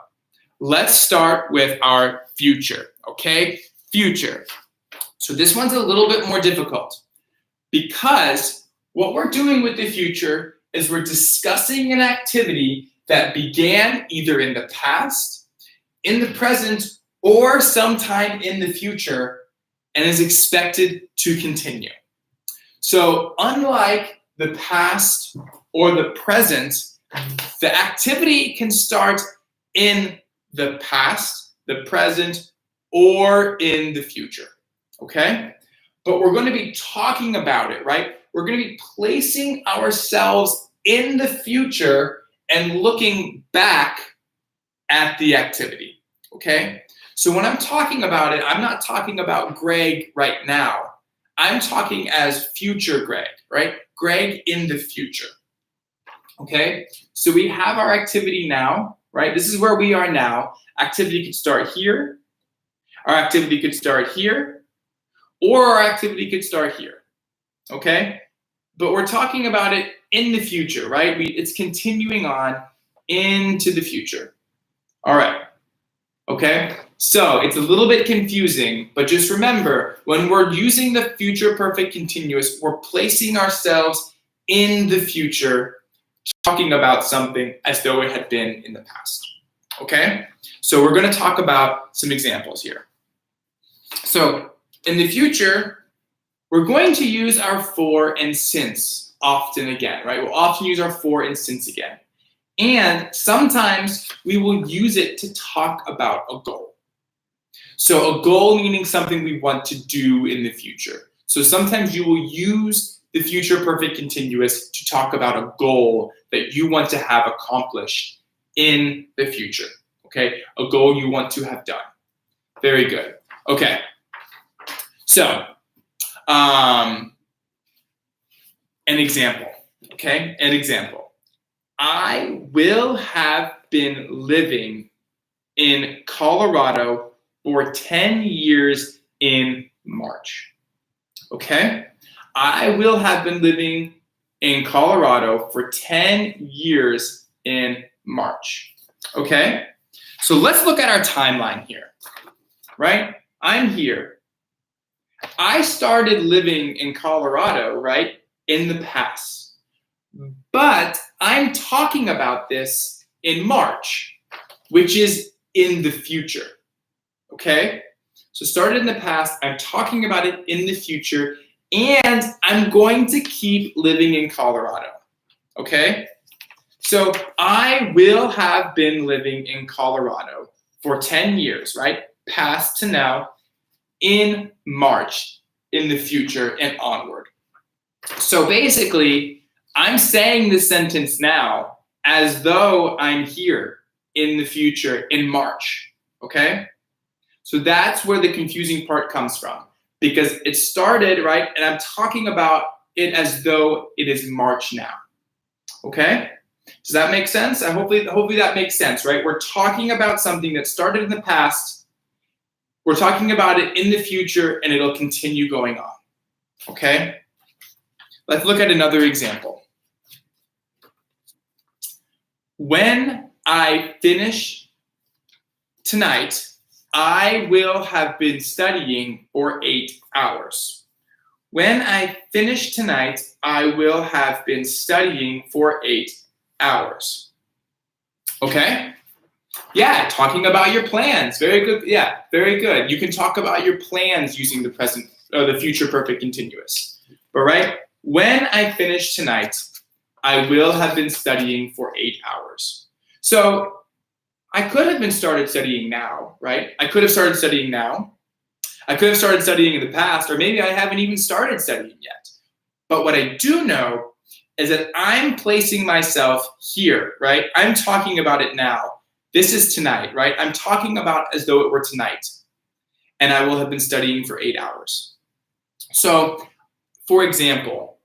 let's start with our future, okay? Future. So this one's a little bit more difficult because what we're doing with the future is we're discussing an activity that began either in the past, in the present, or sometime in the future and is expected to continue. So unlike the past or the present, the activity can start in the past, the present, or in the future, okay? But we're going to be talking about it, right? We're going to be placing ourselves in the future and looking back at the activity, okay? So when I'm talking about it, I'm not talking about Greg right now. I'm talking as future Greg, right? Greg in the future, okay? So we have our activity now, right? This is where we are now. Activity could start here. Our activity could start here, or our activity could start here, okay? But we're talking about it in the future, right? It's continuing on into the future. All right, okay? So it's a little bit confusing, but just remember, when we're using the future perfect continuous, we're placing ourselves in the future talking about something as though it had been in the past. Okay? So we're going to talk about some examples here. So in the future, we're going to use our for and since often again, right? We'll often use our for and since again. And sometimes we will use it to talk about a goal. So a goal meaning something we want to do in the future. So sometimes you will use the future perfect continuous to talk about a goal that you want to have accomplished in the future. Okay, a goal you want to have done. Very good. Okay, so an example. Okay, an example. I will have been living in Colorado for 10 years in March. Okay, I will have been living in Colorado for 10 years in March. Okay, so let's look at our timeline here, right? I'm here. I started living in Colorado, right, in the past. But I'm talking about this in March, which is in the future, okay? So started in the past, I'm talking about it in the future, and I'm going to keep living in Colorado, okay? So I will have been living in Colorado for 10 years, right? Past to now, in March, in the future, and onward. So basically, I'm saying this sentence now as though I'm here in the future in March, okay? So that's where the confusing part comes from, because it started, right, and I'm talking about it as though it is March now, okay? Does that make sense? Hopefully that makes sense, right? We're talking about something that started in the past, we're talking about it in the future, and it'll continue going on, okay? Let's look at another example. When I finish tonight, I will have been studying for 8 hours. When I finish tonight, I will have been studying for 8 hours. Okay? Yeah, talking about your plans. Very good. Yeah, very good. You can talk about your plans using the present or the future perfect continuous. But right, when I finish tonight, I will have been studying for 8 hours. So I could have been started studying now, right? I could have started studying now. I could have started studying in the past, or maybe I haven't even started studying yet. But what I do know is that I'm placing myself here, right? I'm talking about it now. This is tonight, right? I'm talking about as though it were tonight. And I will have been studying for 8 hours. So, for example,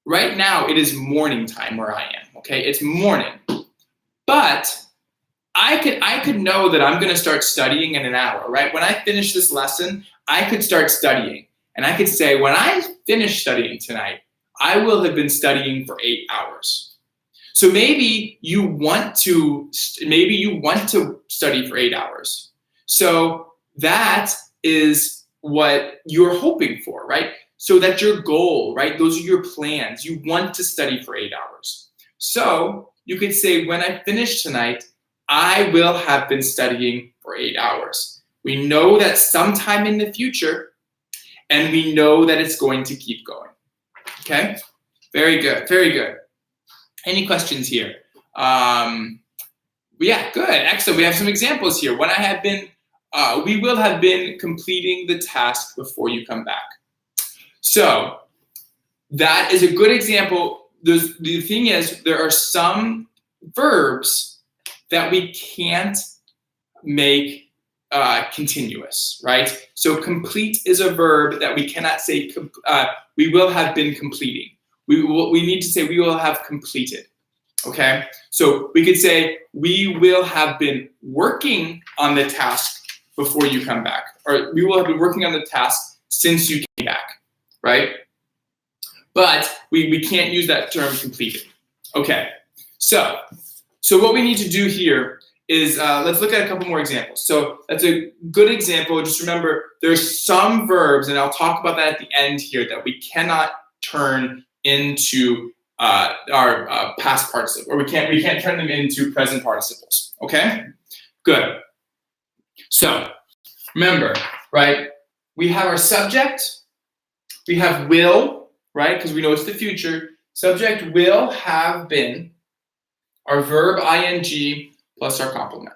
right now it is morning time where I am, okay? It's morning. But I could know that I'm going to start studying in an hour, right? When I finish this lesson, I could start studying. And I could say, when I finish studying tonight, I will have been studying for 8 hours. So maybe you want to study for 8 hours. So that is what you're hoping for, right? So that's your goal, right? Those are your plans. You want to study for 8 hours. So you could say, when I finish tonight, I will have been studying for 8 hours. We know that sometime in the future, and we know that it's going to keep going. Okay? Very good, very good. Any questions here? Yeah, good, excellent. We have some examples here. When I have been, we will have been completing the task before you come back. So that is a good example. The thing is, there are some verbs that we can't make continuous, right? So complete is a verb that we cannot say we will have been completing. We need to say we will have completed, okay? So we could say we will have been working on the task before you come back, or we will have been working on the task since you came back, right? But we can't use that term completed. Okay, so what we need to do here is, let's look at a couple more examples. So that's a good example. Just remember, there's some verbs, and I'll talk about that at the end here, that we cannot turn into past participle, or we can't turn them into present participles. Okay, good. So remember, right? We have our subject. We have will, right? Because we know it's the future. Subject will have been, our verb ing plus our complement.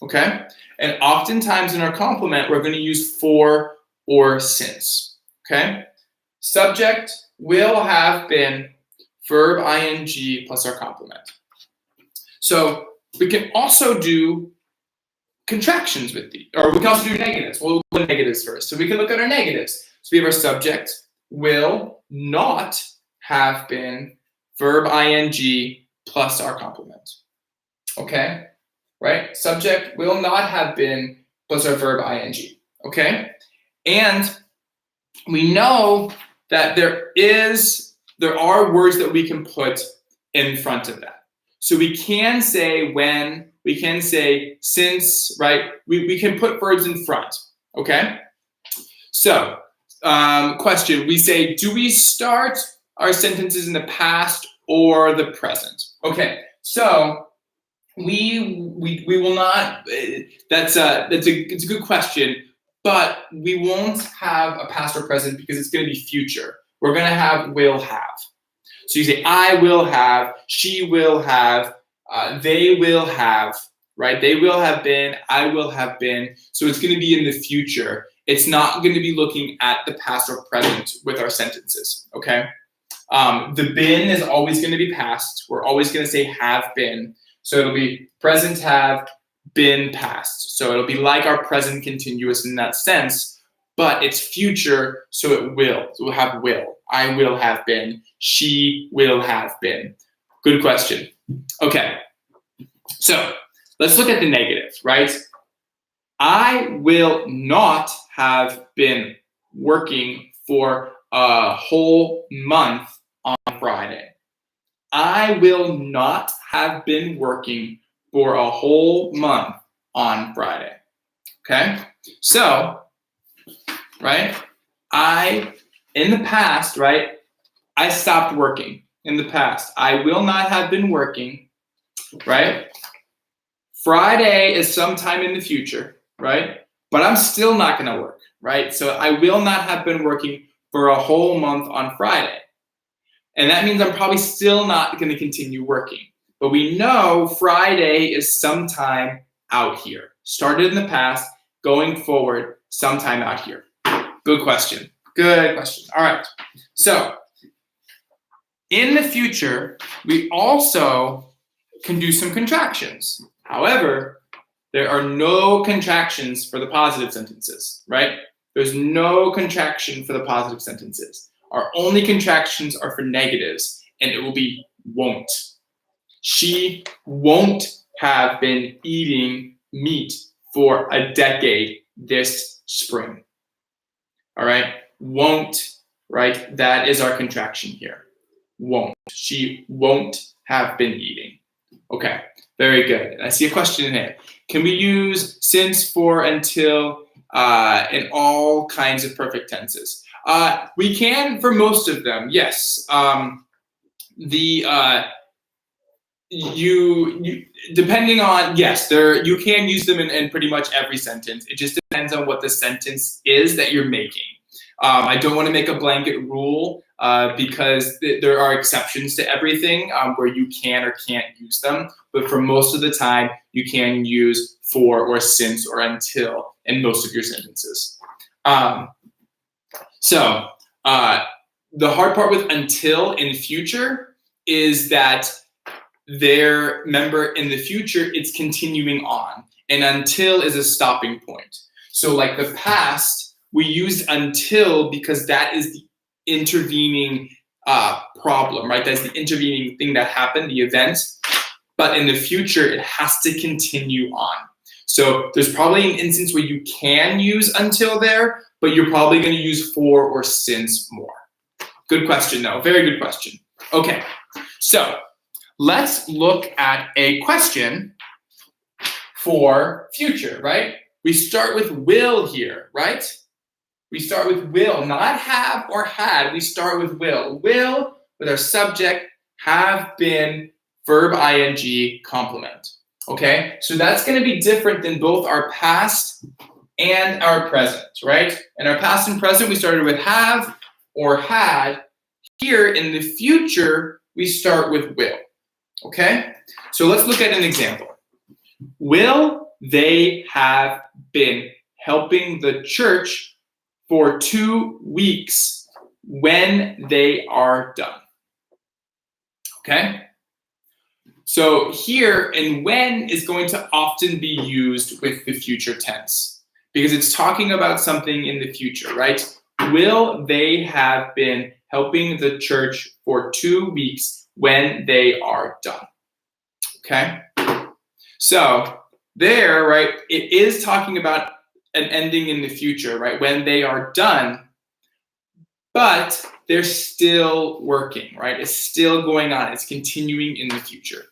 Okay? And oftentimes in our complement, we're going to use for or since. Okay? Subject will have been, verb ing plus our complement. So we can also do contractions with the, or we can also do negatives. We'll look at negatives first. So we can look at our negatives. So we have our subject will not have been, verb ing plus our complement. Okay? Right? Subject will not have been plus our verb ing. Okay? And we know that there are words that we can put in front of that. So we can say when, we can say since, right? We can put verbs in front. Okay? So, question, we say, do we start our sentences in the past or the present? Okay, so we will not, it's a good question, but we won't have a past or present because it's going to be future. We're going to have will have. So you say, I will have, she will have, they will have, right? They will have been, I will have been. So it's going to be in the future. It's not going to be looking at the past or present with our sentences, okay? The been is always going to be past. We're always going to say have been. So it'll be present have, been past. So it'll be like our present continuous in that sense, but it's future, so it will. So we'll have will. I will have been. She will have been. Good question. Okay. So let's look at the negative, right? I will not have been working for a whole month on Friday. I will not have been working for a whole month on Friday. Okay? So, right? In the past, right? I stopped working in the past. I will not have been working, right? Friday is sometime in the future, right? But I'm still not going to work, right? So I will not have been working for a whole month on Friday. And that means I'm probably still not going to continue working. But we know Friday is sometime out here. Started in the past, going forward, sometime out here. Good question. Good question. All right. So in the future, we also can do some contractions. However, there are no contractions for the positive sentences, right? There's no contraction for the positive sentences. Our only contractions are for negatives, and it will be won't. She won't have been eating meat for a decade this spring. All right? Won't, right? That is our contraction here. Won't. She won't have been eating. Okay, very good. I see a question in here. Can we use since, for, until in all kinds of perfect tenses? We can for most of them, yes. You depending on, yes, you can use them in pretty much every sentence. It just depends on what the sentence is that you're making. I don't want to make a blanket rule because there are exceptions to everything where you can or can't use them. But for most of the time, you can use for or since or until in most of your sentences. So the hard part with until in future is that remember, in the future, it's continuing on. And until is a stopping point. So like the past, we used until because that is the intervening problem, right? That's the intervening thing that happened, the event. But in the future, it has to continue on. So there's probably an instance where you can use until there, but you're probably going to use for or since more. Good question, though. Very good question. Okay, so let's look at a question for future, right? We start with will here, right? We start with will, not have or had. We start with will. Will with our subject, Have been, verb ing, complement. Okay, so that's going to be different than both our past and our present, right? In our past and present, we started with have or had. Here in the future, we start with will. Okay, so let's look at an example. Will they have been helping the church for 2 weeks when they are done? Okay, so here, and when is going to often be used with the future tense because it's talking about something in the future, right? Will they have been helping the church for 2 weeks when they are done? Okay, so there, right, it is talking about an ending in the future, right, when they are done, but they're still working, right? It's still going on. It's continuing in the future.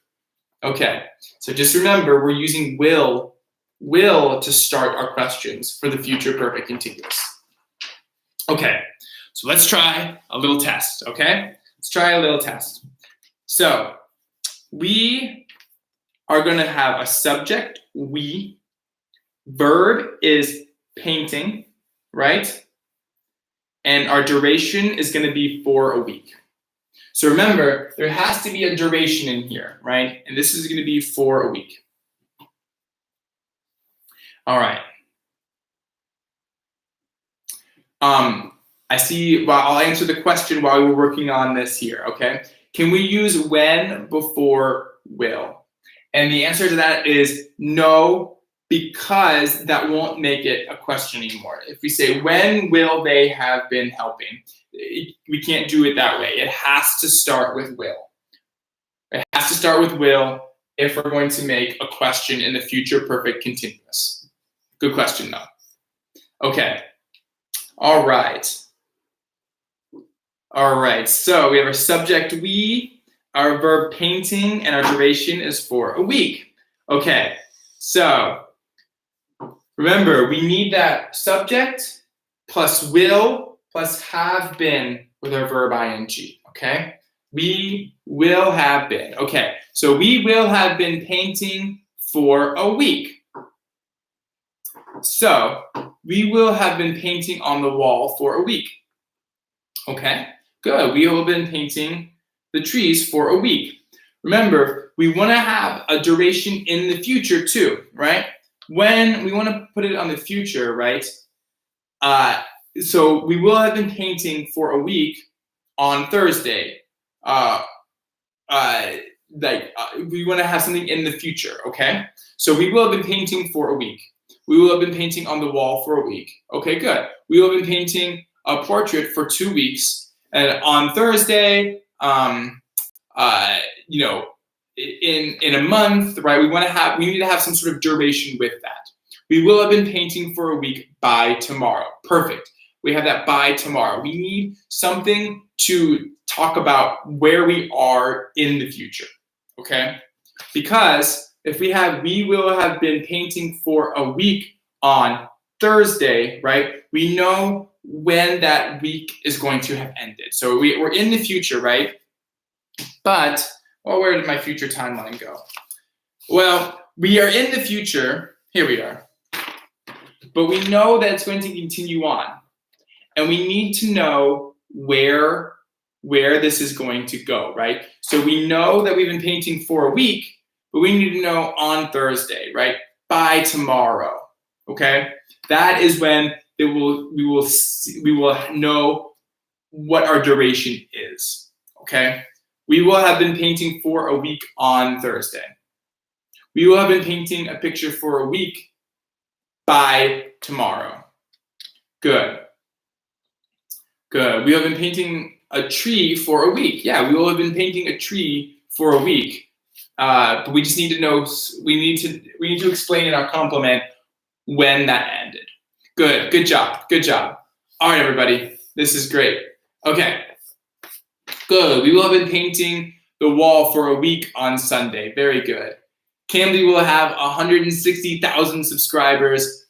Okay, so just remember, we're using will to start our questions for the future perfect continuous. Okay, so let's try a little test, okay? Let's try a little test. So we are going to have a subject, we. Verb is painting, right? And our duration is going to be for a week. So remember, there has to be a duration in here, right? And this is going to be for a week. All right. I see, well, I'll answer the question while we're working on this here, okay? Can we use when before will? And the answer to that is no, because that won't make it a question anymore. If we say, when will they have been helping? We can't do it that way. It has to start with will. It has to start with will if we're going to make a question in the future perfect continuous. Good question, though. Okay. All right. All right. So we have our subject, we, our verb painting, and our duration is for a week. Okay. So remember, we need that subject plus will plus have been with our verb ing, okay? We will have been. Okay, so we will have been painting for a week. So we will have been painting on the wall for a week. Okay, good. We will have been painting the trees for a week. Remember, we want to have a duration in the future too, right? When we want to put it on the future, right? So we will have been painting for a week on Thursday. We want to have something in the future, okay? So we will have been painting for a week. We will have been painting on the wall for a week. Okay, good. We will have been painting a portrait for 2 weeks. And on Thursday, in a month, right? We need to have some sort of duration with that. We will have been painting for a week by tomorrow. Perfect. We have that by tomorrow. We need something to talk about where we are in the future, okay? Because if we will have been painting for a week on Thursday, right? We know when that week is going to have ended. So we're in the future, right? But, well, where did my future timeline go? Well, we are in the future. Here we are. But we know that it's going to continue on. And we need to know where this is going to go, right? So we know that we've been painting for a week, but we need to know on Thursday, right? By tomorrow, okay? That is when we will know what our duration is, okay? We will have been painting for a week on Thursday. We will have been painting a picture for a week by tomorrow. Good. Good. We have been painting a tree for a week. Yeah, we will have been painting a tree for a week. But we just need to know. We need to explain in our complement when that ended. Good. Good job. Good job. All right, everybody. This is great. Okay. Good. We will have been painting the wall for a week on Sunday. Very good. Cambly will have 160,000 subscribers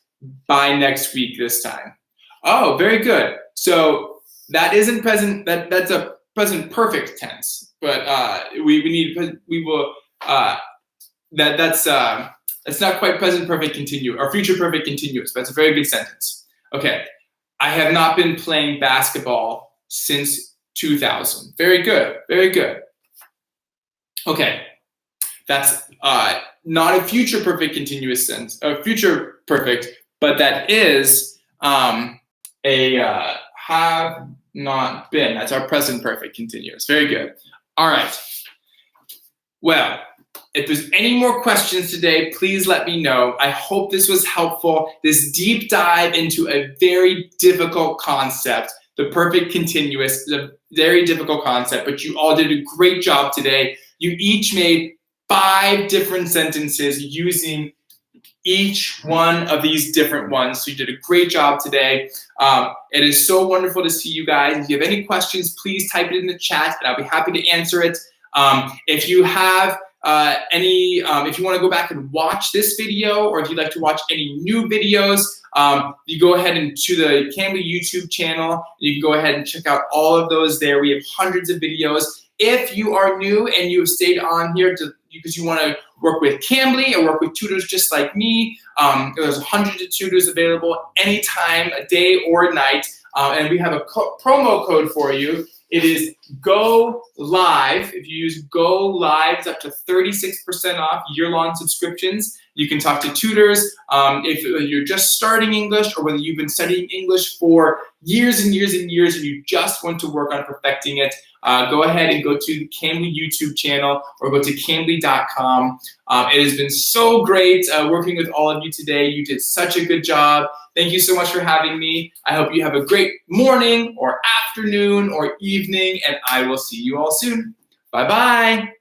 by next week this time. Oh, very good. So that isn't present. That's a present perfect tense, but that's not quite present perfect continuous or future perfect continuous, but it's a very good sentence. Okay, I have not been playing basketball since 2000. Very good, very good. Okay, that's not a future perfect continuous sense, future perfect, but that is have not been. That's our present perfect continuous. Very good. All right. Well, if there's any more questions today, please let me know. I hope this was helpful. This deep dive into a very difficult concept, the perfect continuous, is a very difficult concept, but you all did a great job today. You each made 5 different sentences using each one of these different ones. So you did a great job today. It is so wonderful to see you guys. If you have any questions, please type it in the chat and I'll be happy to answer it. If you have if you want to go back and watch this video, or if you'd like to watch any new videos, you go ahead and to the Cambly YouTube channel. You can go ahead and check out all of those there. We have hundreds of videos. If you are new and you have stayed on here because you want to work with Cambly or work with tutors just like me, there's hundreds of tutors available anytime, a day or night. And we have a promo code for you. It is Go Live. If you use Go Live, it's up to 36% off year-long subscriptions. You can talk to tutors if you're just starting English, or whether you've been studying English for years and years and years and you just want to work on perfecting it. Go ahead and go to the Cambly YouTube channel or go to cambly.com. It has been so great working with all of you today. You did such a good job. Thank you so much for having me. I hope you have a great morning or afternoon or evening, and I will see you all soon. Bye-bye.